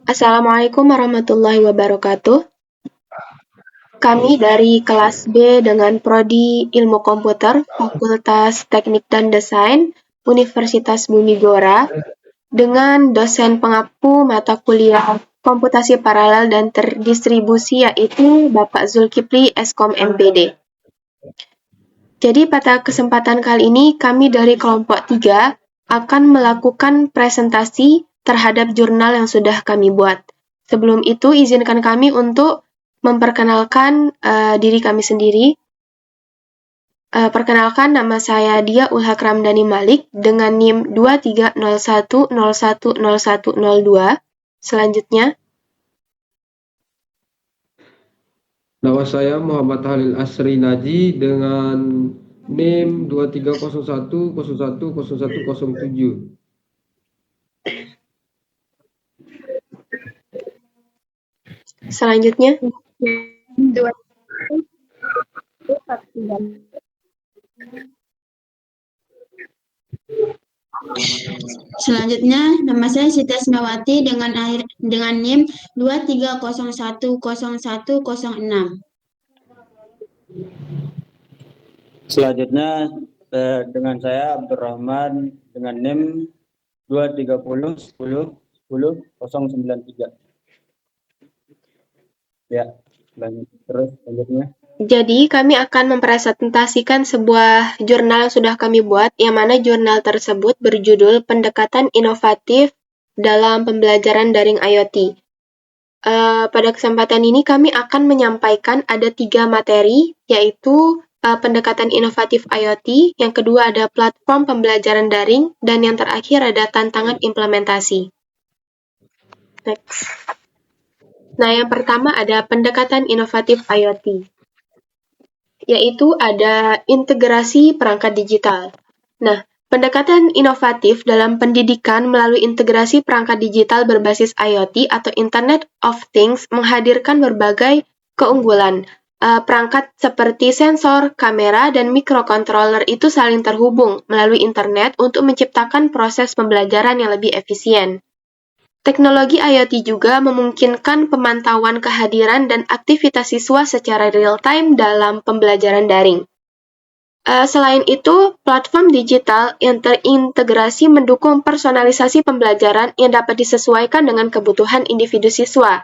Assalamualaikum warahmatullahi wabarakatuh. Kami dari kelas B dengan Prodi Ilmu Komputer, Fakultas Teknik dan Desain, Universitas Bumi Gora, dengan dosen pengampu mata kuliah Komputasi Paralel dan Terdistribusi yaitu Bapak Zulkifli Eskom MPD. Jadi pada kesempatan kali ini kami dari kelompok 3 akan melakukan presentasi terhadap jurnal yang sudah kami buat. Sebelum itu, izinkan kami untuk memperkenalkan diri kami sendiri. Perkenalkan, nama saya Dia Ulhak Ramdhani Malik dengan NIM 2301010102. Selanjutnya, Nama saya Muhammad Halil Asri Naji dengan NIM 2301010107. selanjutnya, Selanjutnya, nama saya Siti Asmawati dengan NIM 23010106. Selanjutnya dengan saya Abdurrahman dengan NIM 230101093. Ya, terus selanjutnya. Jadi, kami akan mempresentasikan sebuah jurnal yang sudah kami buat, yang mana jurnal tersebut berjudul Pendekatan Inovatif dalam Pembelajaran Daring IoT. Pada kesempatan ini kami akan menyampaikan ada 3 materi, yaitu pendekatan inovatif IoT, yang kedua ada platform pembelajaran daring, dan yang terakhir ada tantangan implementasi. Next. Nah, yang pertama ada pendekatan inovatif IoT, yaitu ada integrasi perangkat digital. Nah, pendekatan inovatif dalam pendidikan melalui integrasi perangkat digital berbasis IoT atau Internet of Things menghadirkan berbagai keunggulan. Perangkat seperti sensor, kamera, dan microcontroller itu saling terhubung melalui internet untuk menciptakan proses pembelajaran yang lebih efisien. Teknologi IoT juga memungkinkan pemantauan kehadiran dan aktivitas siswa secara real-time dalam pembelajaran daring. Selain itu, platform digital yang terintegrasi mendukung personalisasi pembelajaran yang dapat disesuaikan dengan kebutuhan individu siswa.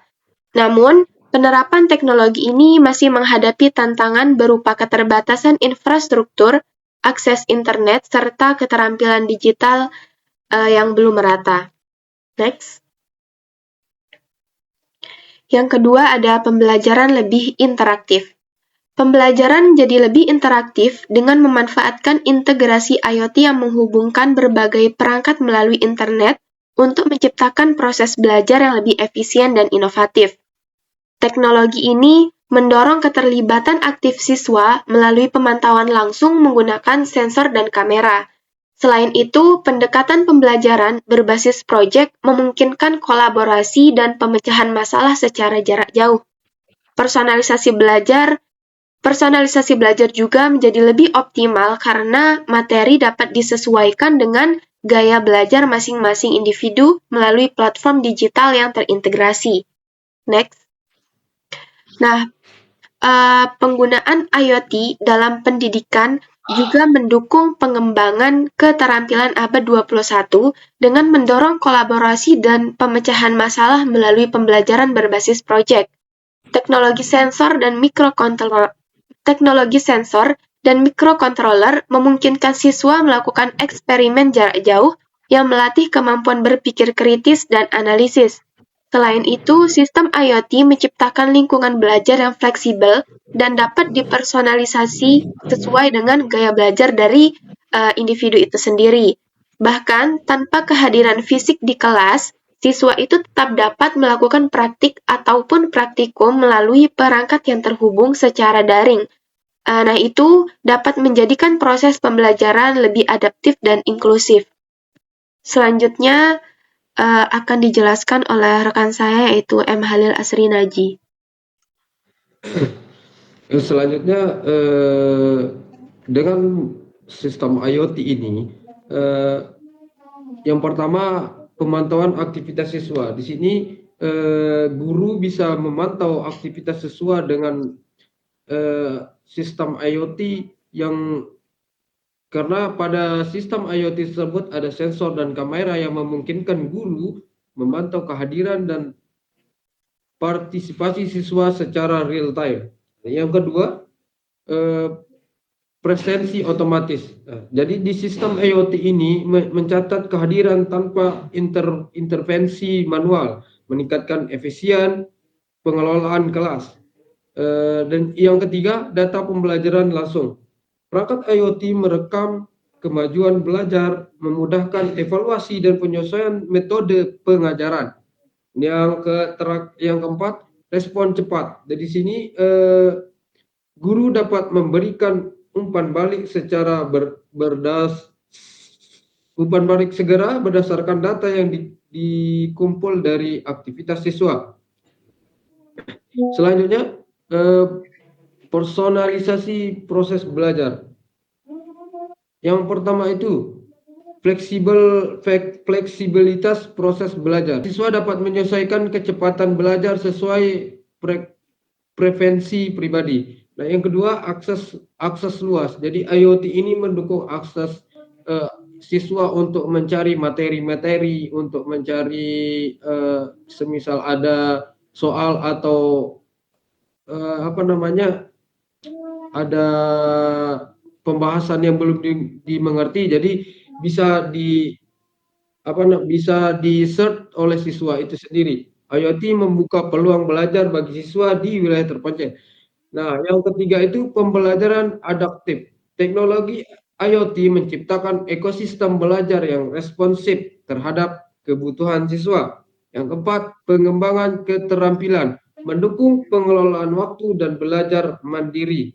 Namun, penerapan teknologi ini masih menghadapi tantangan berupa keterbatasan infrastruktur, akses internet, serta keterampilan digital yang belum merata. Next. Yang kedua ada pembelajaran lebih interaktif. Pembelajaran menjadi lebih interaktif dengan memanfaatkan integrasi IoT yang menghubungkan berbagai perangkat melalui internet untuk menciptakan proses belajar yang lebih efisien dan inovatif. Teknologi ini mendorong keterlibatan aktif siswa melalui pemantauan langsung menggunakan sensor dan kamera. Selain itu, pendekatan pembelajaran berbasis proyek memungkinkan kolaborasi dan pemecahan masalah secara jarak jauh. Personalisasi belajar juga menjadi lebih optimal karena materi dapat disesuaikan dengan gaya belajar masing-masing individu melalui platform digital yang terintegrasi. Next. Nah, penggunaan IoT dalam pendidikan juga mendukung pengembangan keterampilan abad 21 dengan mendorong kolaborasi dan pemecahan masalah melalui pembelajaran berbasis proyek. Teknologi sensor dan microcontroller memungkinkan siswa melakukan eksperimen jarak jauh yang melatih kemampuan berpikir kritis dan analisis. Selain itu, sistem IoT menciptakan lingkungan belajar yang fleksibel dan dapat dipersonalisasi sesuai dengan gaya belajar dari individu itu sendiri. Bahkan, tanpa kehadiran fisik di kelas, siswa itu tetap dapat melakukan praktik ataupun praktikum melalui perangkat yang terhubung secara daring. Nah, itu dapat menjadikan proses pembelajaran lebih adaptif dan inklusif. Selanjutnya, akan dijelaskan oleh rekan saya yaitu M. Halil Asri Naji. Selanjutnya dengan sistem IoT ini, yang pertama pemantauan aktivitas siswa. Di sini guru bisa memantau aktivitas siswa dengan sistem IoT yang karena pada sistem IoT tersebut ada sensor dan kamera yang memungkinkan guru memantau kehadiran dan partisipasi siswa secara real time. Yang kedua, presensi otomatis. Jadi di sistem IoT ini mencatat kehadiran tanpa intervensi manual, meningkatkan efisien pengelolaan kelas. Dan yang ketiga, data pembelajaran langsung. Perangkat IoT merekam kemajuan belajar, memudahkan evaluasi dan penyesuaian metode pengajaran. Yang keempat, respon cepat. Di sini guru dapat memberikan umpan balik segera berdasarkan data yang dikumpul dari aktivitas siswa. Selanjutnya, personalisasi proses belajar. Yang pertama itu fleksibilitas proses belajar. Siswa dapat menyesuaikan kecepatan belajar sesuai preferensi pribadi. Nah, yang kedua, akses luas. Jadi IoT ini mendukung akses siswa untuk mencari materi-materi, untuk mencari semisal ada soal atau ada pembahasan yang belum dimengerti, jadi bisa di-search oleh siswa itu sendiri. IoT membuka peluang belajar bagi siswa di wilayah terpencil. Nah, yang ketiga itu pembelajaran adaptif. Teknologi IoT menciptakan ekosistem belajar yang responsif terhadap kebutuhan siswa. Yang keempat, pengembangan keterampilan, mendukung pengelolaan waktu dan belajar mandiri.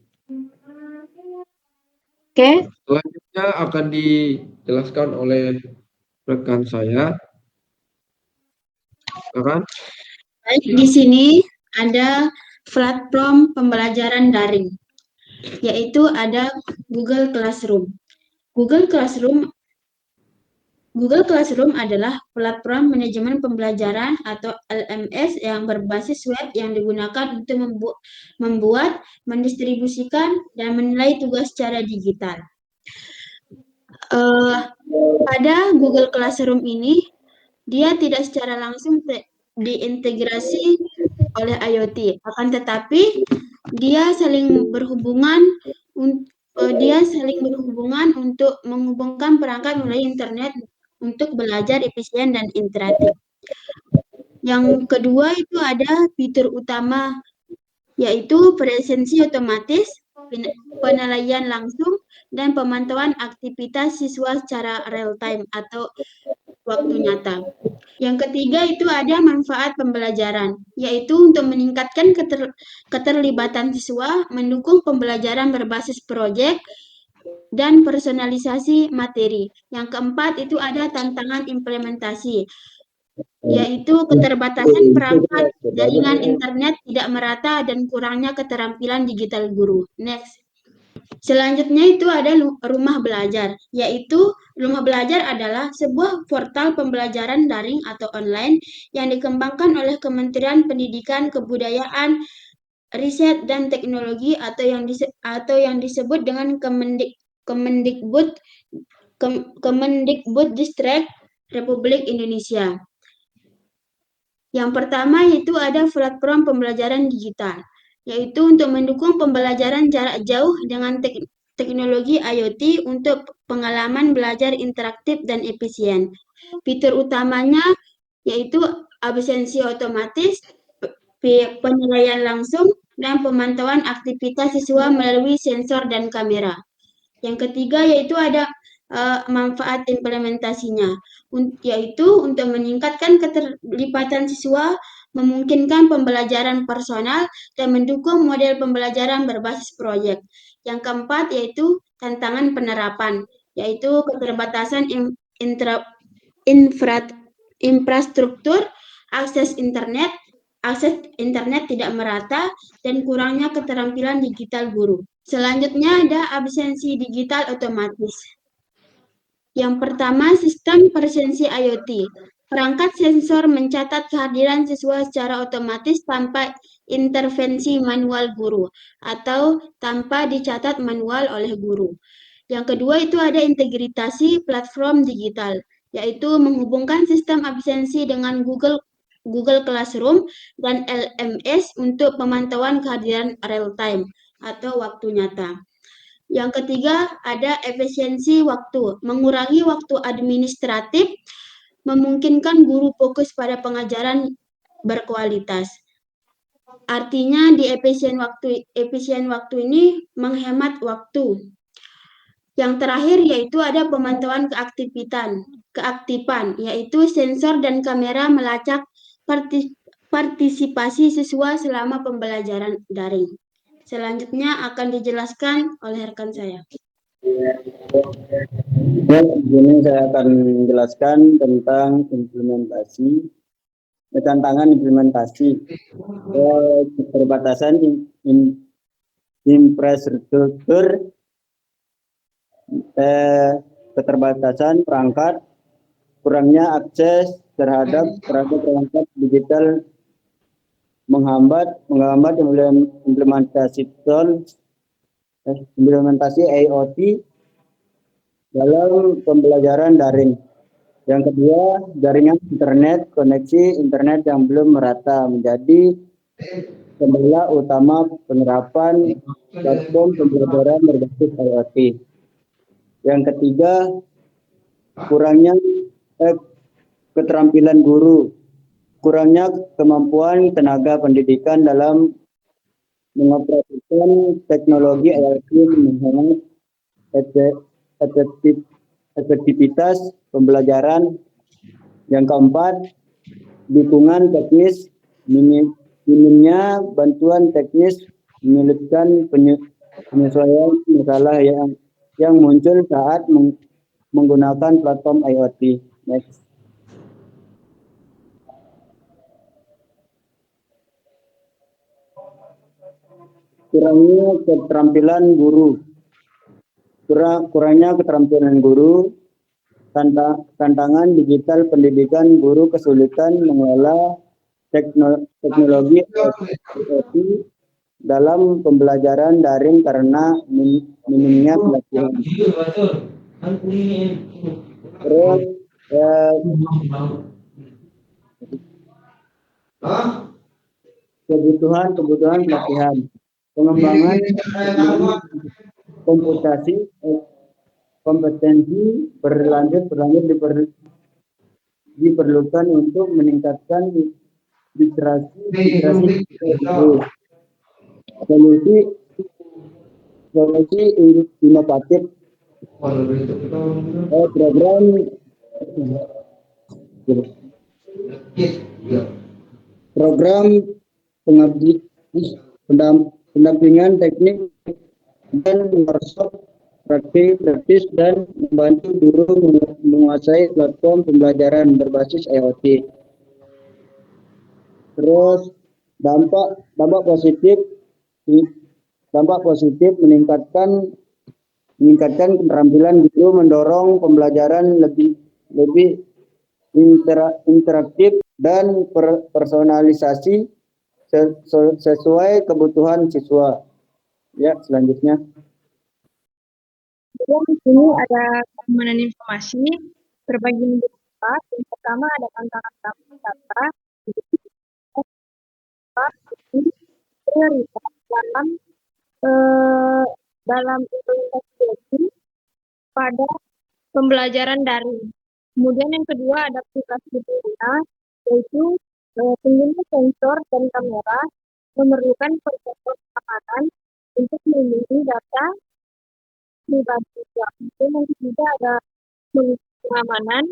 Oke. Selanjutnya akan dijelaskan oleh rekan saya. Baik, di sini ada platform pembelajaran daring, yaitu ada Google Classroom. Google Classroom adalah platform manajemen pembelajaran atau LMS yang berbasis web yang digunakan untuk membuat, mendistribusikan, dan menilai tugas secara digital. Pada Google Classroom ini, dia tidak secara langsung diintegrasi oleh IoT, akan tetapi dia saling berhubungan untuk menghubungkan perangkat melalui internet untuk belajar efisien dan interaktif. Yang kedua itu ada fitur utama, yaitu presensi otomatis, penilaian langsung, dan pemantauan aktivitas siswa secara real time atau waktu nyata. Yang ketiga itu ada manfaat pembelajaran, yaitu untuk meningkatkan keterlibatan siswa, mendukung pembelajaran berbasis proyek, dan personalisasi materi. Yang keempat itu ada tantangan implementasi, yaitu keterbatasan perangkat jaringan internet tidak merata dan kurangnya keterampilan digital guru. Next. Selanjutnya itu ada rumah belajar, yaitu rumah belajar adalah sebuah portal pembelajaran daring atau online yang dikembangkan oleh Kementerian Pendidikan, Kebudayaan, Riset dan Teknologi atau yang disebut dengan Kemendikbudristek Republik Indonesia. Yang pertama yaitu ada platform pembelajaran digital, yaitu untuk mendukung pembelajaran jarak jauh dengan teknologi IoT untuk pengalaman belajar interaktif dan efisien. Fitur utamanya yaitu absensi otomatis, penilaian langsung, dan pemantauan aktivitas siswa melalui sensor dan kamera. Yang ketiga yaitu ada manfaat implementasinya, yaitu untuk meningkatkan keterlibatan siswa, memungkinkan pembelajaran personal, dan mendukung model pembelajaran berbasis proyek. Yang keempat yaitu tantangan penerapan, yaitu keterbatasan infrastruktur, akses internet tidak merata, dan kurangnya keterampilan digital guru. Selanjutnya ada absensi digital otomatis. Yang pertama, sistem presensi IoT. Perangkat sensor mencatat kehadiran siswa secara otomatis tanpa intervensi manual guru atau tanpa dicatat manual oleh guru. Yang kedua itu ada integritasi platform digital, yaitu menghubungkan sistem absensi dengan Google Classroom dan LMS untuk pemantauan kehadiran real time atau waktu nyata. Yang ketiga ada efisiensi waktu, mengurangi waktu administratif, memungkinkan guru fokus pada pengajaran berkualitas. Artinya di efisien waktu ini menghemat waktu. Yang terakhir yaitu ada pemantauan keaktifan, yaitu sensor dan kamera melacak partisipasi siswa selama pembelajaran daring. Selanjutnya akan dijelaskan oleh rekan saya. Ya, di sini saya akan menjelaskan tentang tantangan implementasi keterbatasan infrastruktur, keterbatasan perangkat, kurangnya akses terhadap perangkat digital menghambat implementasi IoT dalam pembelajaran daring. Yang kedua, jaringan internet, koneksi internet yang belum merata menjadi kendala utama penerapan platform pembelajaran berbasis IoT. Yang ketiga, kurangnya keterampilan guru, kurangnya kemampuan tenaga pendidikan dalam mengoperasikan teknologi IoT menghemat efektivitas pembelajaran. Yang keempat, dukungan teknis, minimnya bantuan teknis menyulitkan penyesuaian masalah yang muncul saat menggunakan platform IoT. Next. Kurangnya keterampilan guru. Kurangnya keterampilan guru, tantangan digital pendidikan, guru kesulitan mengelola teknologi IoT dalam pembelajaran daring karena minimnya pelatihan. Terus kebutuhan pelatihan, pengembangan kompetensi berlanjut diperlukan untuk meningkatkan literasi solusi inovatif, program pendampingan teknik dan workshop praktis dan membantu guru menguasai platform pembelajaran berbasis IoT. Terus dampak positif meningkatkan keterampilan guru, mendorong pembelajaran lebih interaktif dan personalisasi sesuai kebutuhan siswa. Ya, selanjutnya. Di sini ada keamanan informasi terbagi menjadi empat. Yang pertama ada tantangan data, prioritas dalam implementasi pada pembelajaran daring. Kemudian yang kedua ada aplikasi pengguna, yaitu pengguna sensor dan kamera memerlukan protokol keamanan untuk melindungi data pribadi. Yang ketiga ada pengamanan,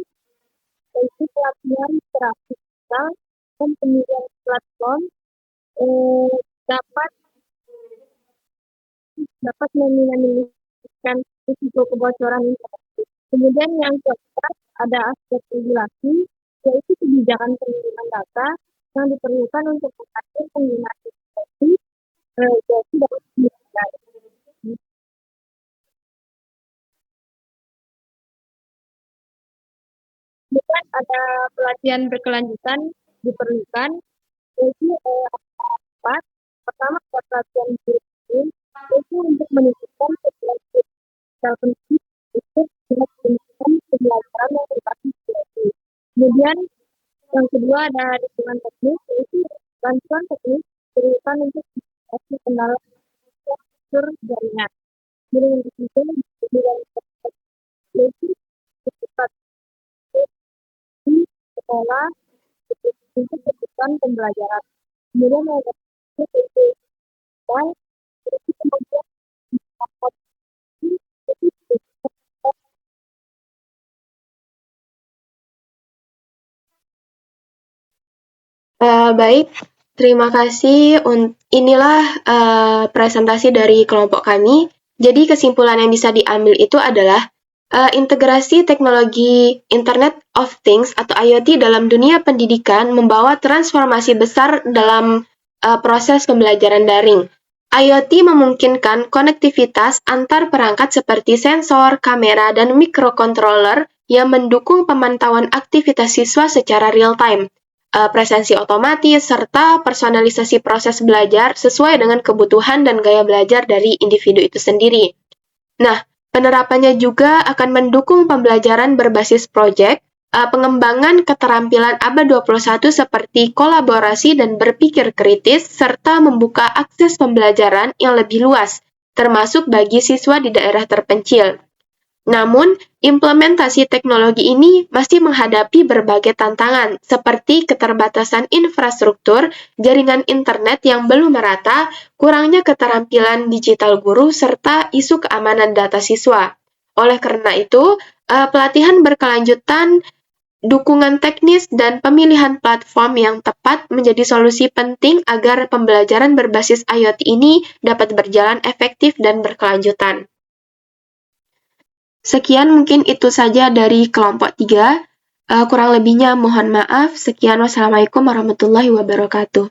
yaitu pelatihan interaksi digital dan pemilihan platform dapat meminimaliskan risiko kebocoran informasi. Kemudian yang keempat ada aspek regulasi, yaitu kebijakan perlindungan data yang diperlukan untuk mengatur penggunaan informasi yaitu dalam pendidikan. Kemudian ada pelatihan berkelanjutan diperlukan, yaitu empat. Pertama, ada pelatihan guru, yaitu untuk menunjukkan keterampilan digital pendidik untuk menunjukkan pembelajaran yang berbasis kreatif. Kemudian yang kedua ada dukungan teknis, yaitu bantuan teknis diperlukan untuk mengatasi kendala struktur jaringan. Kemudian yang ketiga, dukungan teknis, yaitu bersifat di sekolah untuk kebutuhan pembelajaran. Kemudian yang ketiga, yaitu dan yaitu kemampuan Baik, terima kasih. Inilah presentasi dari kelompok kami. Jadi kesimpulan yang bisa diambil itu adalah integrasi teknologi Internet of Things atau IoT dalam dunia pendidikan membawa transformasi besar dalam proses pembelajaran daring. IoT memungkinkan konektivitas antar perangkat seperti sensor, kamera, dan microcontroller yang mendukung pemantauan aktivitas siswa secara real-time, presensi otomatis, serta personalisasi proses belajar sesuai dengan kebutuhan dan gaya belajar dari individu itu sendiri. Nah, penerapannya juga akan mendukung pembelajaran berbasis proyek, pengembangan keterampilan abad 21 seperti kolaborasi dan berpikir kritis, serta membuka akses pembelajaran yang lebih luas, termasuk bagi siswa di daerah terpencil. Namun, implementasi teknologi ini masih menghadapi berbagai tantangan, seperti keterbatasan infrastruktur, jaringan internet yang belum merata, kurangnya keterampilan digital guru, serta isu keamanan data siswa. Oleh karena itu, pelatihan berkelanjutan, dukungan teknis, dan pemilihan platform yang tepat menjadi solusi penting agar pembelajaran berbasis IoT ini dapat berjalan efektif dan berkelanjutan. Sekian mungkin itu saja dari kelompok 3. Kurang lebihnya mohon maaf. Sekian, wassalamualaikum warahmatullahi wabarakatuh.